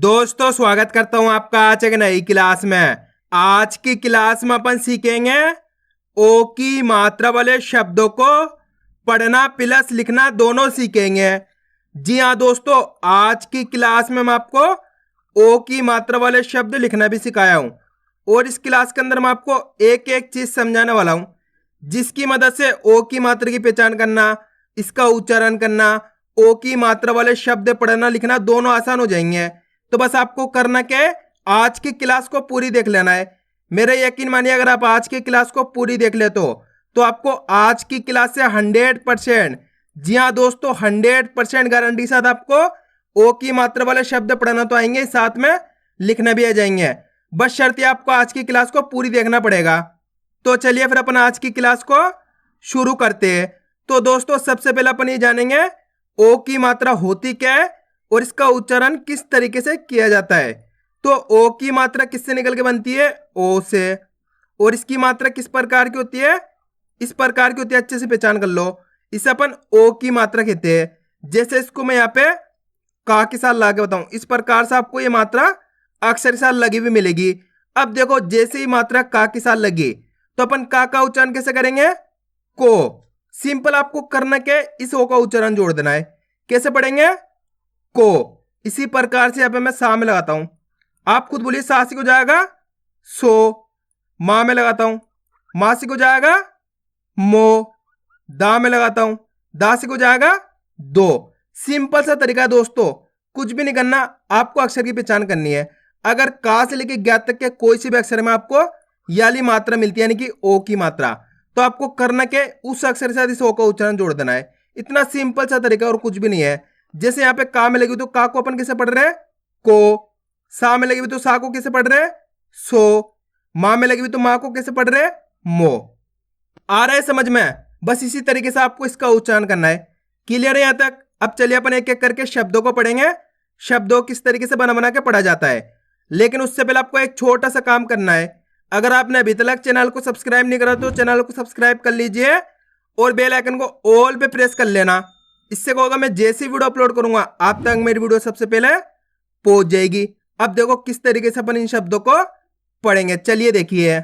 दोस्तों स्वागत करता हूं आपका आज एक नई क्लास में। आज की क्लास में अपन सीखेंगे ओ की मात्रा वाले शब्दों को पढ़ना प्लस लिखना दोनों सीखेंगे। जी हाँ दोस्तों, आज की क्लास में मैं आपको ओ की मात्रा वाले शब्द लिखना भी सिखाया हूं और इस क्लास के अंदर मैं आपको एक एक चीज समझाने वाला हूं जिसकी मदद से ओ की मात्रा की पहचान करना, इसका उच्चारण करना, ओ की मात्रा वाले शब्द पढ़ना लिखना दोनों आसान हो जाएंगे। तो बस आपको करना क्या है, आज की क्लास को पूरी देख लेना है। मेरे यकीन मानिए अगर आप आज की क्लास को पूरी देख ले तो आपको आज की क्लास से 100%, जी हाँ दोस्तों 100% गारंटी साथ आपको ओ की मात्रा वाले शब्द पढ़ना तो आएंगे, साथ में लिखना भी आ जाएंगे। बस शर्त है आपको आज की क्लास को पूरी देखना पड़ेगा। तो चलिए फिर अपन आज की क्लास को शुरू करते हैं। तो दोस्तों सबसे पहले अपन ये जानेंगे ओ की मात्रा होती क्या है और इसका उच्चारण किस तरीके से किया जाता है। तो ओ की मात्रा किससे निकल के बनती है? ओ से। और इसकी मात्रा किस प्रकार की होती है? इस प्रकार की होती है, अच्छे से पहचान कर लो। इसे अपन ओ की मात्रा कहते हैं। जैसे इसको मैं यहाँ पे का के साथ लाके बताऊं, इस प्रकार से आपको ये मात्रा अक्षर के साथ लगी हुई मिलेगी। अब देखो जैसे ही मात्रा का के साथ लगी तो अपन का उच्चारण कैसे करेंगे? को। सिंपल आपको करना क्या है, इस ओ का उच्चारण जोड़ देना है। कैसे पढ़ेंगे? को। इसी प्रकार से यहाँ पे मैं सा में लगाता हूं, आप खुद बोलिए सा से को जाएगा सो। मां में लगाता हूं, मां से को जाएगा मो। दा में लगाता हूं, दा से को जाएगा दो। सिंपल सा तरीका है दोस्तों, कुछ भी नहीं करना, आपको अक्षर की पहचान करनी है। अगर का से लेकर ज्ञात तक के कोई सी भी अक्षर में आपको याली मात्रा मिलती है, यानी कि ओ की मात्रा, तो आपको करना क्या, उस अक्षर के साथ इस ओ का उच्चारण जोड़ देना है। इतना सिंपल सा तरीका और कुछ भी नहीं है। जैसे यहाँ पे का में लगी तो का को अपन कैसे पढ़ रहे हैं? को। सा में लगी हुई तो सा को कैसे पढ़ रहे हैं? सो। मां में लगी हुई तो मां को कैसे पढ़ रहे हैं? मो। आ रहा है समझ में? बस इसी तरीके से आपको इसका उच्चारण करना है। क्लियर है यहां तक? अब चलिए अपन एक एक करके शब्दों को पढ़ेंगे, शब्दों किस तरीके से बना बना के पढ़ा जाता है। लेकिन उससे पहले आपको एक छोटा सा काम करना है। अगर आपने अभी तक चैनल को सब्सक्राइब नहीं करा तो चैनल को सब्सक्राइब कर लीजिए और बेल आइकन को ऑल पे प्रेस कर लेना। इससे क्या होगा, मैं जैसी वीडियो अपलोड करूंगा आप तक मेरी वीडियो सबसे पहले पहुंच जाएगी। अब देखो किस तरीके से अपन इन शब्दों को पढ़ेंगे। चलिए देखिए,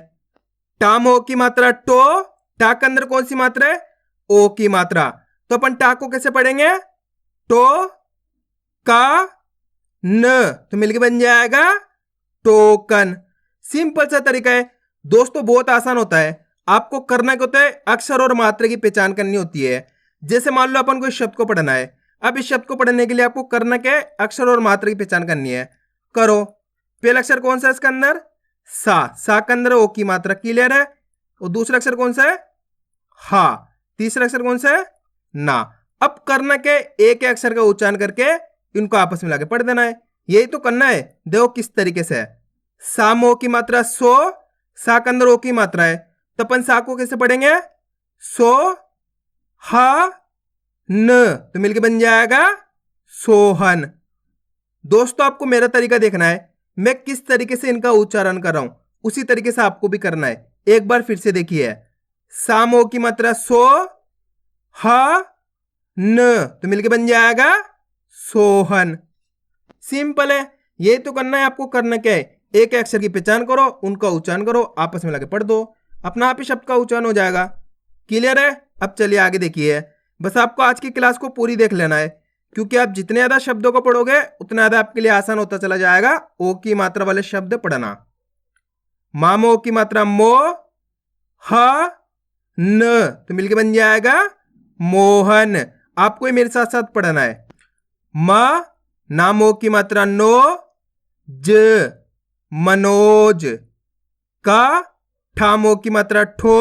टामो की मात्रा टो। टा के अंदर कौन सी मात्रा है? ओ की मात्रा। तो अपन टा को कैसे पढ़ेंगे? टो का न, तो मिलके बन जाएगा टोकन। सिंपल सा तरीका है दोस्तों, बहुत आसान होता है। आपको करना क्या होता है, अक्षर और मात्रा की पहचान करनी होती है। जैसे मान लो अपन को इस शब्द को पढ़ना है, अब इस शब्द को पढ़ने के लिए आपको करना क्या है, अक्षर और मात्रा की पहचान करनी है। करो। पहला अक्षर कौन सा है इसके अंदर? सा। सा के अंदर ओ की मात्रा, क्लियर है। और दूसरा अक्षर कौन सा है? हा। तीसरा अक्षर कौन सा है? ना। अब करना क्या है, एक एक अक्षर का उच्चारण करके इनको आपस में लाके पढ़ देना है। यही तो करना है। देखो किस तरीके से है। सामो की मात्रा सो। सा के अंदर ओ की मात्रा है, तो अपन सा को कैसे पढ़ेंगे? सो हा न, तो मिलके बन जाएगा सोहन। दोस्तों आपको मेरा तरीका देखना है, मैं किस तरीके से इनका उच्चारण कर रहा हूं उसी तरीके से आपको भी करना है। एक बार फिर से देखिए, सामो की मात्रा सो, हा न, तो मिलके बन जाएगा सोहन। सिंपल है, ये तो करना है। आपको करना क्या है, एक अक्षर की पहचान करो, उनका उच्चारण करो, आपस में लगे पढ़ दो, अपना आप ही शब्द का उच्चारण हो जाएगा। क्लियर है? अब चलिए आगे देखिए। बस आपको आज की क्लास को पूरी देख लेना है, क्योंकि आप जितने ज्यादा शब्दों को पढ़ोगे उतना ज्यादा आपके लिए आसान होता चला जाएगा ओ की मात्रा वाले शब्द पढ़ना। मामो की मात्रा मो, हा न, तो मिलके बन जाएगा मोहन। आपको ही मेरे साथ साथ पढ़ना है। मा नामो की मात्रा नो, ज मनोज। का ठामो की मात्रा ठो,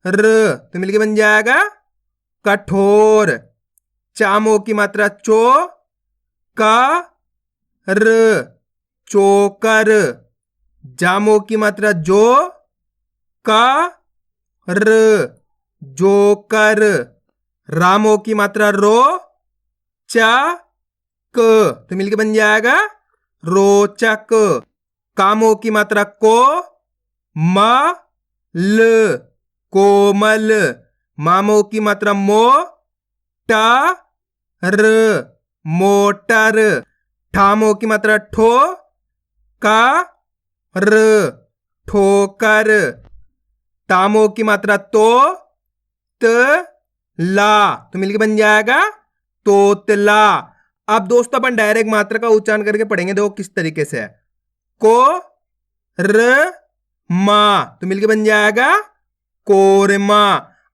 र, तो मिलके बन जाएगा कठोर। चामो की मात्रा चो, का र, चोकर। जामो की मात्रा जो, का र, जोकर। रामो की मात्रा रो, चा क, तो मिलके बन जाएगा रोचक। कामो की मात्रा को, मा ल, कोमल। मामो की मात्रा मो, टा र, मोटर। ठामो की मात्रा ठो का र, ठोकर। तामो की मात्रा तो त ला, तो मिलके बन जाएगा तोतला। अब दोस्तों अपन डायरेक्ट मात्रा का उच्चारण करके पढ़ेंगे, देखो किस तरीके से है। को र मा, तो मिलके बन जाएगा कोरमा।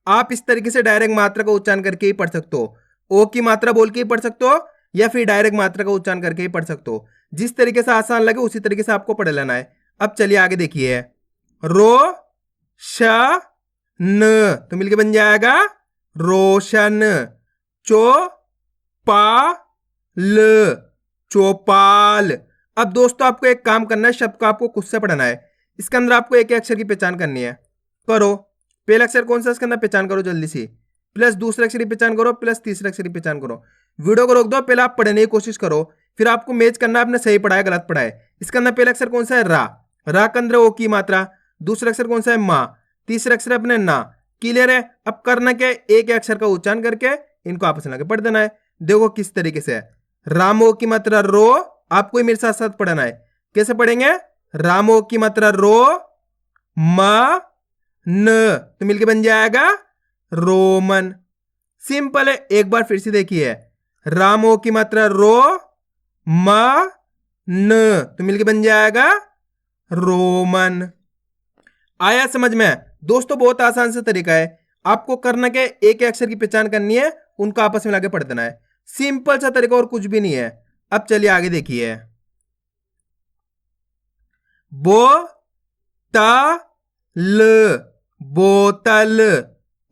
आप इस तरीके से डायरेक्ट मात्रा का उच्चारण करके ही पढ़ सकते हो। ओ की मात्रा बोल के ही पढ़ सकते हो या फिर डायरेक्ट मात्रा का उच्चारण करके ही पढ़ सकते हो। जिस तरीके से आसान लगे उसी तरीके से आपको पढ़ लेना है। अब चलिए आगे देखिए, रो श न, तो मिलके बन जाएगा रोशन। चो पा ल, चौपाल। अब दोस्तों आपको एक काम करना है, शब्द को आपको खुद से पढ़ना है। इसके अंदर आपको एक अक्षर की पहचान करनी है। करो, पहला अक्षर कौन सा इसके अंदर पहचान करो जल्दी से, प्लस दूसरा अक्षर की पहचान करो, प्लस तीसरा अक्षर की पहचान करो। वीडियो को रोक दो, पहले आप पढ़ने की कोशिश करो, फिर आपको मैच करना है आपने सही पढ़ा है गलत पढ़ा है। इसके अंदर पहला अक्षर कौन सा है, रा। रा के अंदर ओ की मात्रा। दूसरा अक्षर कौन सा है, मा। तीसरा अक्षर अपने ना। क्लियर है। अब करना क्या है, एक अक्षर का उच्चारण करके इनको आपस में लगे पढ़ देना है। देखो किस तरीके से है। रामो की मात्रा रो, आपको ही मेरे साथ साथ पढ़ना है। कैसे पढ़ेंगे, रामो की मात्रा रो मा न, तो मिलके बन जाएगा रोमन। सिंपल है, एक बार फिर से देखिए, रामो की मात्रा रो मा न, तो मिलके बन जाएगा रोमन। आया समझ में दोस्तों, बहुत आसान सा तरीका है। आपको करना क्या, एक अक्षर की पहचान करनी है, उनको आपस में लाके पढ़ देना है। सिंपल सा तरीका और कुछ भी नहीं है। अब चलिए आगे देखिए, बो ता ल, बोतल।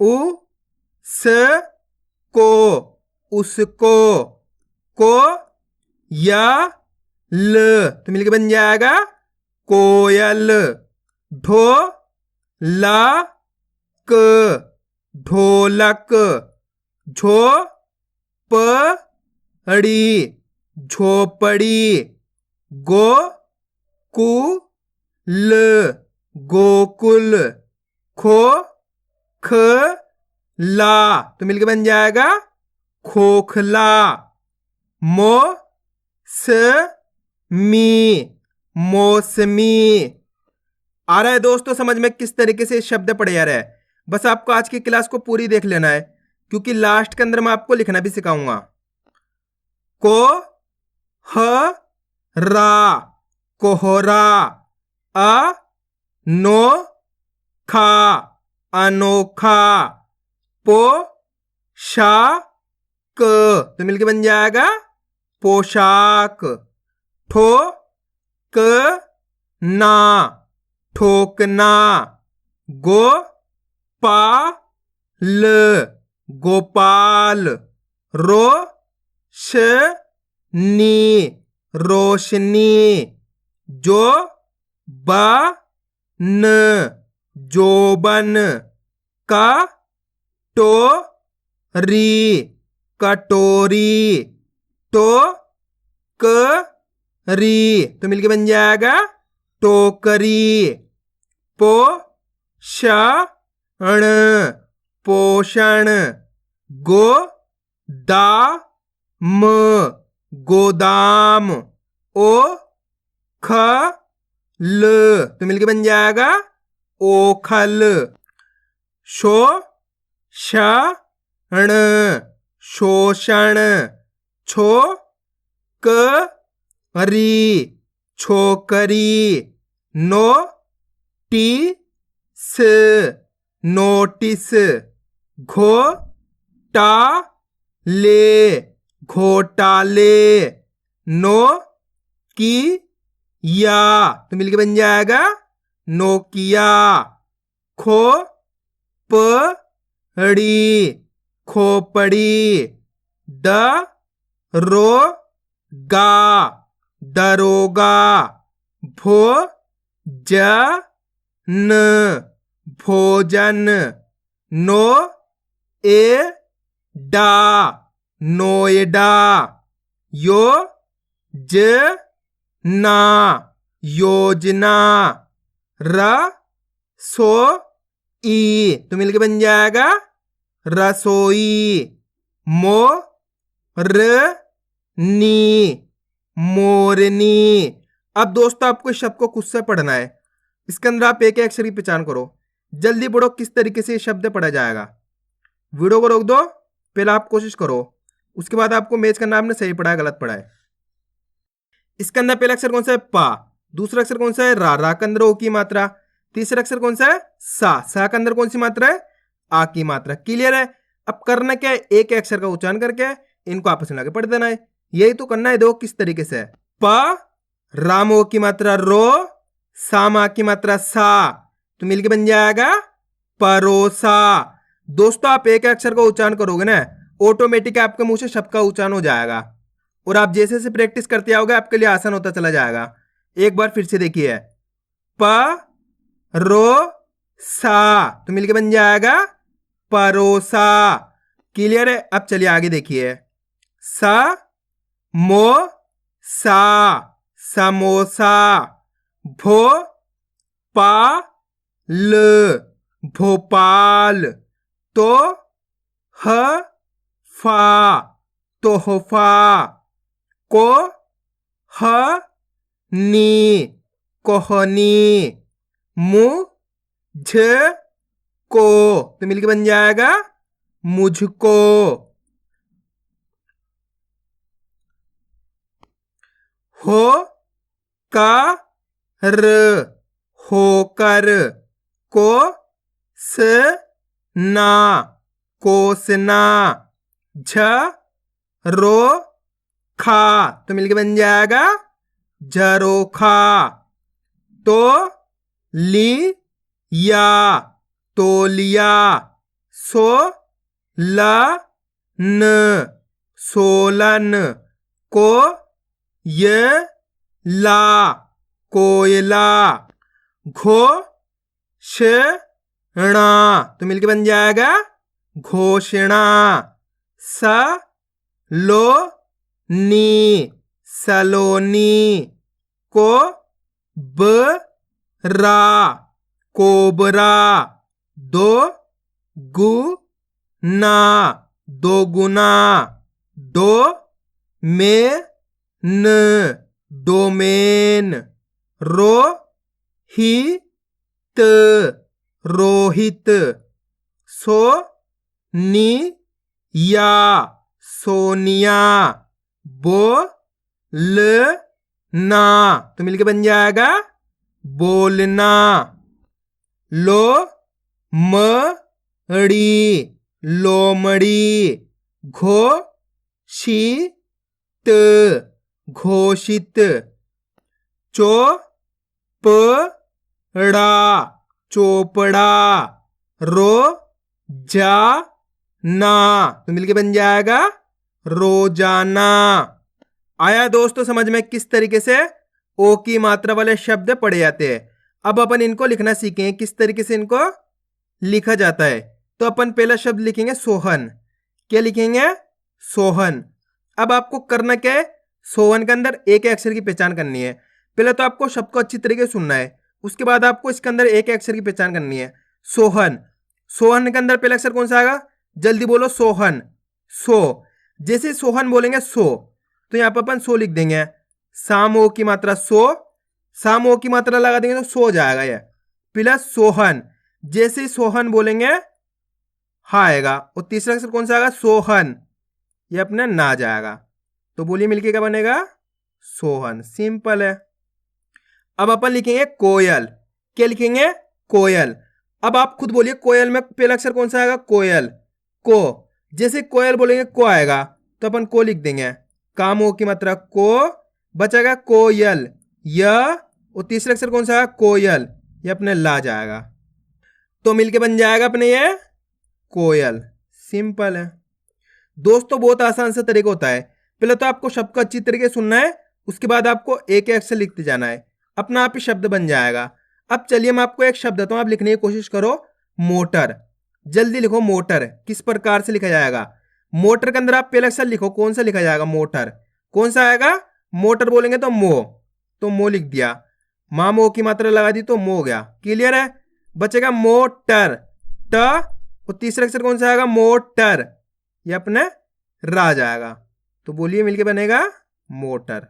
उ स को, उसको। को या ल, तो मिलके बन जाएगा कोयल। ढो ला क, ढोलक। झो प ड़ी, झोपड़ी। गो कु ल, गोकुल। खो ख ला, तो मिलके बन जाएगा खोखला। मो स मी, मौसमी। आ रहा है दोस्तों समझ में किस तरीके से शब्द पढ़े जा रहे हैं। बस आपको आज की क्लास को पूरी देख लेना है, क्योंकि लास्ट के अंदर मैं आपको लिखना भी सिखाऊंगा। को ह रा, कोहरा। अ नो खा, अनोखा। पो शा क, तो मिलके बन जाएगा पोशाक। ठो क ना, ठोकना। गो पा ल, गोपाल। रो श नी, रोशनी। जो बा न, जोबन। का टो री, कटोरी। तो क री, तो मिलके बन जाएगा टोकरी। पो षण, पोषण। गो दा म, गोदाम। ओ ख ल, तो मिलके बन जाएगा ओखल। शो षण, शोषण। छो क री, छोकरी। नो टी स, नोटिस। घो टा ले, घोटाले। नो की या, तो मिलके बन जाएगा नोकिया। खो प ड़ी, खोपड़ी। द रो गा, दरोगा। भो ज न, भोजन। नो ए डा, नोएडा। यो ज ना, योजना। र सो ई, तो मिलके बन जाएगा रसोई। मो र नी, मोरनी। अब दोस्तों आपको इस शब्द को खुद से पढ़ना है। इसके अंदर आप एक एक अक्षर की पहचान करो। जल्दी पढ़ो किस तरीके से ये शब्द पढ़ा जाएगा। वीडियो को रोक दो, पहले आप कोशिश करो, उसके बाद आपको मैच करना आपने सही पढ़ा है गलत पढ़ा है। इसके अंदर पहला अक्षर कौन सा है? पा। दूसरा अक्षर कौन सा है? रा। रा के अंदर ओ की मात्रा। तीसरा अक्षर कौन सा है? सा। सा के अंदर कौन सी मात्रा है? आ की मात्रा। क्लियर है? अब करना क्या है? एक अक्षर का उच्चारण करके इनको आपस में लाके पढ़ देना है। यही तो करना है। देखो किस तरीके से। प राम ओ की मात्रा रो, साम आ की मात्रा सा, तो मिलके बन जाएगा परोसा। दोस्तों आप एक अक्षर का उच्चारण करोगे ना, ऑटोमेटिक आपके मुंह से शब्द का उच्चारण हो जाएगा। और आप जैसे जैसे प्रैक्टिस करते आओगे आपके लिए आसान होता चला जाएगा। एक बार फिर से देखिए, प रो सा, तो मिलके बन जाएगा परोसा। क्लियर है? अब चलिए आगे देखिए, सा मो सा, समोसा। भो पा ल, भोपाल। तो ह फा, तोहफा। को ह नी, कोहनी। मु झ को, तो मिलके बन जाएगा मुझको। हो का र, होकर। को स ना, कोसना। झ रो खा, तो मिलके बन जाएगा झरोखा। तो ली या, तोलिया। सो ला न, सोलन। को ये ला, कोयला। घो श णा, तो मिलके बन जाएगा घोषणा। स लो नी, सलोनी। को ब रा, कोबरा। दो गु ना, दोगुना। दो में न, डोमेन। रो ही त, रोहित। सो नी या, सोनिया। बो ल ना, तो मिलके बन जाएगा बोलना। लो म ड़ी, लोमड़ी। घो शी त, घोषित। चो प ड़ा, चोपड़ा। रो जा ना, तो मिलके बन जाएगा रोजाना। आया दोस्तों समझ में किस तरीके से ओ की मात्रा वाले शब्द पढ़े जाते हैं। अब अपन इनको लिखना सीखेंगे किस तरीके से इनको लिखा जाता है। तो अपन पहला शब्द लिखेंगे सोहन। क्या लिखेंगे? सोहन। अब आपको करना क्या है? सोहन के अंदर एक अक्षर की पहचान करनी है। पहले तो आपको शब्द को अच्छी तरीके से सुनना है, उसके बाद आपको इसके अंदर एक अक्षर की पहचान करनी है। सोहन। सोहन के अंदर पहला अक्षर कौन सा आएगा? जल्दी बोलो। सोहन। सो। जैसे सोहन बोलेंगे सो, तो यहां पर अपन सो लिख देंगे। साम ओ की मात्रा सो, साम ओ की मात्रा लगा देंगे तो सो जाएगा ये। प्लस सोहन, जैसे सोहन बोलेंगे हा आएगा। और तीसरा अक्षर कौन सा आएगा? सोहन, ये अपने ना जाएगा। तो बोलिए मिलके क्या बनेगा? सोहन। सिंपल है। अब अपन लिखेंगे कोयल। क्या लिखेंगे? कोयल। अब आप खुद बोलिए कोयल में पहला अक्षर कौन सा आएगा? कोयल। को। जैसे कोयल बोलेंगे को आएगा, तो अपन को लिख देंगे। काम ओ की मात्रा को, बचेगा कोयल य, और तीसरा अक्षर कौन सा है? कोयल, ये अपने ला जाएगा। तो मिलके बन जाएगा अपने ये कोयल। सिंपल है दोस्तों, बहुत आसान सा तरीका होता है। पहले तो आपको शब्द को अच्छी तरीके से सुनना है, उसके बाद आपको एक एक अक्षर लिखते जाना है, अपना आप ही शब्द बन जाएगा। अब चलिए मैं आपको एक शब्द देता हूं, आप लिखने की कोशिश करो। मोटर। जल्दी लिखो मोटर किस प्रकार से लिखा जाएगा। मोटर के अंदर आप पहला अक्षर लिखो, कौन सा लिखा जाएगा? मोटर। कौन सा आएगा? मोटर बोलेंगे तो मो, तो मो लिख दिया। माँ मो की मात्रा लगा दी तो मो हो गया। क्लियर है? बचेगा मोटर ट, और तीसरा अक्षर कौन सा आएगा? मोटर, ये अपने रा जाएगा। तो बोलिए मिलके बनेगा मोटर।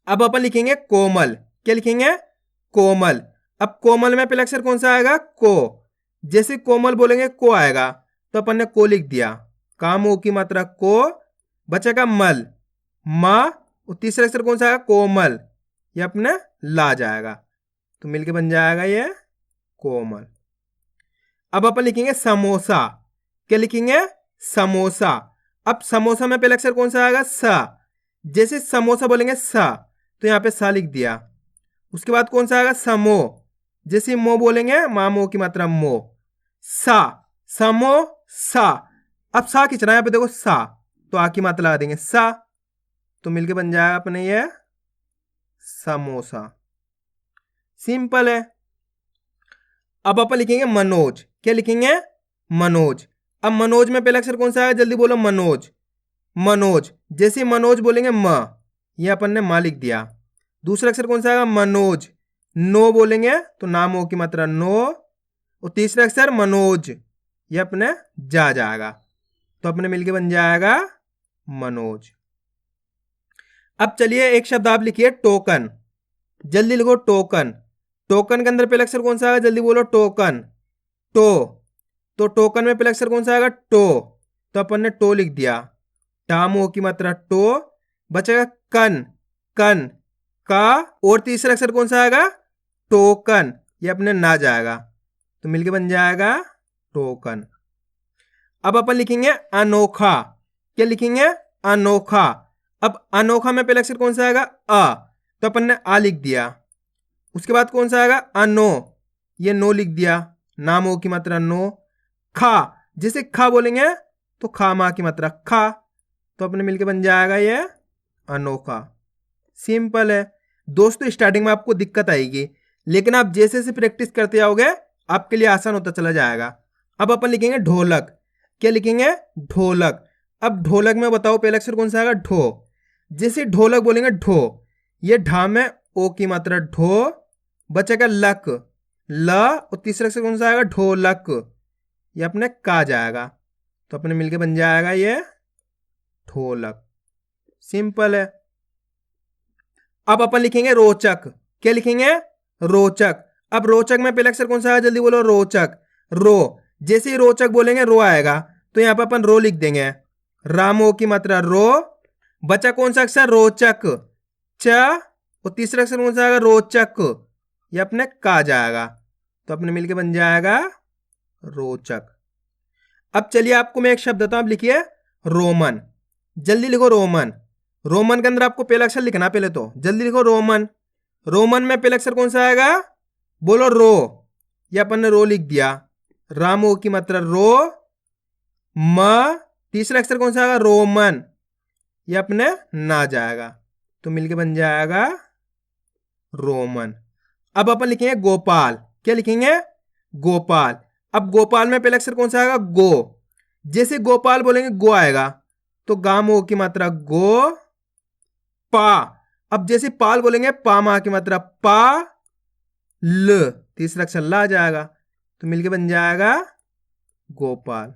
अब अपन लिखेंगे कोमल। क्या लिखेंगे? कोमल। अब कोमल में पहला अक्षर कौन सा आएगा? को। जैसे कोमल बोलेंगे को आएगा, तो अपन ने को लिख दिया। काम ओ की मात्रा को, बचेगा मल, मा, और तीसरा अक्षर कौन सा आएगा? कोमल। ये अपने ला जाएगा, तो मिलके बन जाएगा ये कोमल। अब अपन लिखेंगे समोसा। क्या लिखेंगे? समोसा। अब समोसा में पहला अक्षर कौन सा आएगा? सा। जैसे समोसा बोलेंगे सा, तो यहाँ पे सा लिख दिया। उसके बाद कौन सा आएगा? समो। जैसे मो बोलेंगे मामो की मात्रा मो, सा, समो सा। अब सा खींचना है, यहाँ पे देखो सा, तो आ की मात्रा लगा देंगे सा, तो मिलके बन जाएगा अपने ये समोसा। सिंपल है। अब अपन लिखेंगे मनोज। क्या लिखेंगे? मनोज। अब मनोज में पहला अक्षर कौन सा आएगा? जल्दी बोलो मनोज। मनोज। जैसे मनोज बोलेंगे म, ये अपन ने मा लिख दिया। दूसरा अक्षर कौन सा आएगा? मनोज। नो बोलेंगे तो नाम ओ की मात्रा नो, और तीसरा अक्षर मनोज, ये अपने जा जाएगा, तो अपने मिलके बन जाएगा मनोज। अब चलिए एक शब्द आप लिखिए टोकन। जल्दी लिखो टोकन। टोकन के अंदर पहला अक्षर कौन सा आएगा? जल्दी बोलो टोकन। टो। तो टोकन में पहला अक्षर कौन सा आएगा? टो, तो अपन ने टो लिख दिया। टामो की मात्रा टो, बचेगा कन, कन, का, और तीसरा अक्षर कौन सा आएगा? टोकन, ये अपने ना जाएगा, तो मिलके बन जाएगा टोकन। अब अपन लिखेंगे अनोखा। क्या लिखेंगे? अनोखा। अब अनोखा में पहला अक्षर कौन सा आएगा? अ, तो अपन ने आ लिख दिया। उसके बाद कौन सा आएगा? अनो, ये नो लिख दिया। नाम ओ की मात्रा नो। खा। जैसे खा बोलेंगे तो खा मा की मात्रा खा, तो अपने मिलके बन जाएगा ये अनोखा। सिंपल है दोस्तों। स्टार्टिंग में आपको दिक्कत आएगी, लेकिन आप जैसे जैसे प्रैक्टिस करते जाओगे आपके लिए आसान होता चला जाएगा। अब अपन लिखेंगे ढोलक। क्या लिखेंगे? ढोलक। अब ढोलक में बताओ पहला अक्षर कौन सा आएगा? ढो। जैसे ढोलक बोलेंगे ढो, ये ढा में ओ की मात्रा ढो, बचेगा लक, ल, और तीसरा अक्षर कौन सा आएगा? ढोलक, ये अपने का जाएगा, तो अपने मिलके बन जाएगा ये ढोलक। सिंपल है। अब अपन लिखेंगे रोचक। क्या लिखेंगे? रोचक। अब रोचक में पहला अक्षर कौन सा आएगा? जल्दी बोलो रोचक। रो। जैसे ही रोचक बोलेंगे रो आएगा, तो यहां पर अपन रो लिख देंगे। रामो की मात्रा रो, बचा कौन सा अक्षर? रोचक, च, और तीसरा अक्षर कौन सा आएगा? रोचक, ये अपने का जाएगा, तो अपने मिलके बन जाएगा रोचक। अब चलिए आपको मैं एक शब्द देता हूं, आप लिखिए रोमन। जल्दी लिखो रोमन। रोमन के अंदर आपको पहला अक्षर लिखना, पहले तो जल्दी लिखो रोमन। रोमन में पहला अक्षर कौन सा आएगा? बोलो रो, ये अपन ने रो लिख दिया। रामो की मात्रा रो, म, तीसरा अक्षर कौन सा आएगा? रोमन, ये अपने ना जाएगा, तो मिलके बन जाएगा रोमन। अब अपन लिखेंगे गोपाल। क्या लिखेंगे? गोपाल। अब गोपाल में पहला अक्षर कौन सा आएगा? गो। जैसे गोपाल बोलेंगे गो आएगा, तो गामो की मात्रा गो, पा। अब जैसे पाल बोलेंगे पा मा की मात्रा पा, ल, तीसरा अक्षर ला जाएगा, तो मिलके बन जाएगा गोपाल।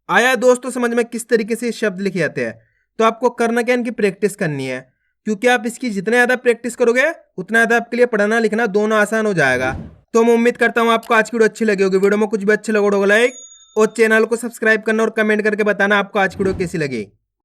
आया दोस्तों समझ में किस तरीके से शब्द लिखे जाते हैं? तो आपको करना क्या, इनकी प्रैक्टिस करनी है, क्योंकि आप इसकी जितने ज्यादा प्रैक्टिस करोगे उतना ज्यादा आपके लिए पढ़ना लिखना दोनों आसान हो जाएगा। तो मैं उम्मीद करता हूं आपको आज की वीडियो अच्छी लगी होगी। वीडियो में कुछ भी अच्छी लगा होगा लाइक, और चैनल को सब्सक्राइब करना और कमेंट करके बताना आपको आज की वीडियो कैसी लगी।